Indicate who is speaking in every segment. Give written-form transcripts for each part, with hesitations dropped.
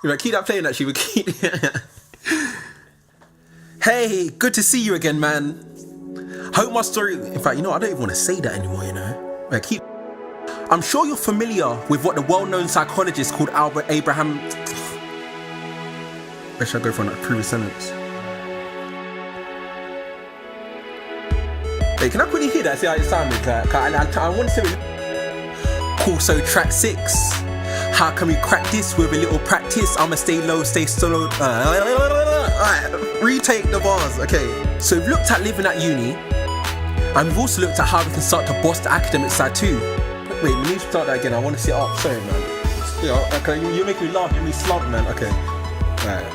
Speaker 1: Like, keep that playing, actually. We keep. Hey, good to see you again, man. Hope my story. In fact, I don't even want to say that anymore. Like, I'm sure you're familiar with what the well-known psychologist called Albert Abraham. Where should I go for that previous sentence? Hey, can I quickly hear that? See how it sounded? Like, I want to say it. Cool. So track 6. How can we crack this with a little practice? I'ma stay low, stay solo. Alright, retake the bars. Okay. So we've looked at living at uni, and we've also looked at how we can start to boss the academic side too. Wait, let me start that again. I want to sit up. Sorry, man. Okay, you're making me laugh. You're making me slump, man. Okay. Right.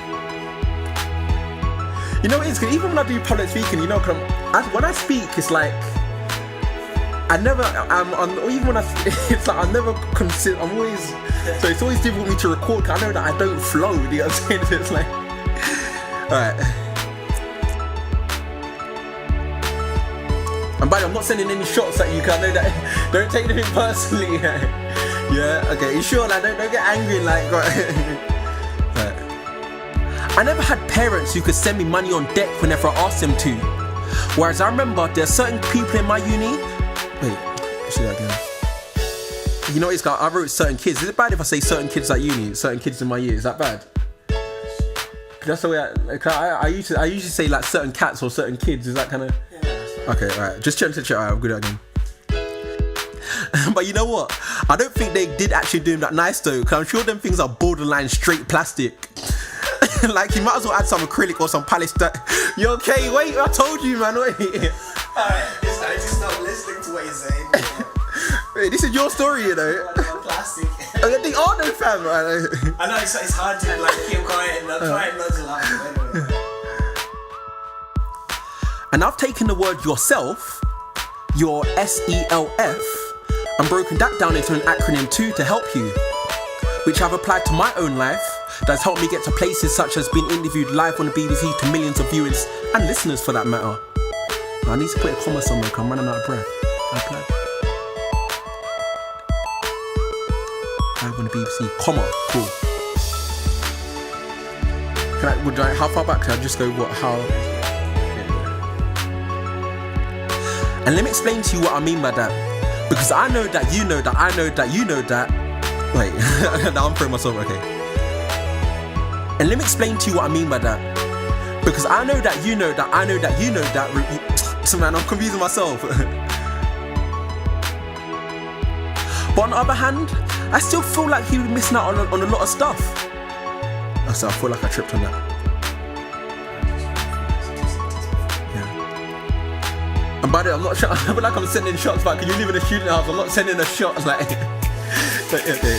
Speaker 1: You know what it is? Cause even when I do public speaking, when I speak, it's like I never. Even when it's like I never consider. I'm always. So it's always difficult for me to record. Cause I know that I don't flow. You know what I'm saying? It's like. Alright. And by the way, I'm not sending any shots at you, cause I know that. Don't take anything personally. Yeah. Okay. You sure? Like, don't get angry. Like. Right. I never had parents who could send me money on deck whenever I asked them to. Whereas I remember there are certain people in my uni. Wait, see that again. You know, I wrote certain kids. Is it bad if I say certain kids at uni, certain kids in my year? Is that bad? That's the way I usually say like certain cats or certain kids. Is that kind of? Yeah. Okay, alright. Just check. Alright, I'm good again. But you know what? I don't think they did actually do them that nice though. Cause I'm sure them things are borderline straight plastic. Like, you might as well add some acrylic or some polish. You okay? Wait, I told you, man. Wait.
Speaker 2: Alright, I just not listening to what you're saying.
Speaker 1: Wait, this is your story,
Speaker 2: Plastic.
Speaker 1: They are no fam, right?
Speaker 2: I know it's hard to like keep quiet and try and not to laugh. Anyway.
Speaker 1: And I've taken the word yourself, your SELF, and broken that down into an acronym too to help you, which I've applied to my own life. That's helped me get to places such as being interviewed live on the BBC to millions of viewers and listeners for that matter. Now, I need to put a comma somewhere because I'm running out of breath. I applied. Live on the BBC, comma, cool. How far back can I just go, how? And let me explain to you what I mean by that. Because I know that you know that I know that you know that. Wait, now I'm throwing myself, okay. And let me explain to you what I mean by that. Because I know that you know that I know that you know that. So man, I'm confusing myself. But on the other hand, I still feel like he was missing out on a lot of stuff. So I feel like I tripped on that. Yeah. And by the way, I'm not sure. I feel like I'm sending shots back. Can you live in a student house? I'm not sending a shot. Like, okay.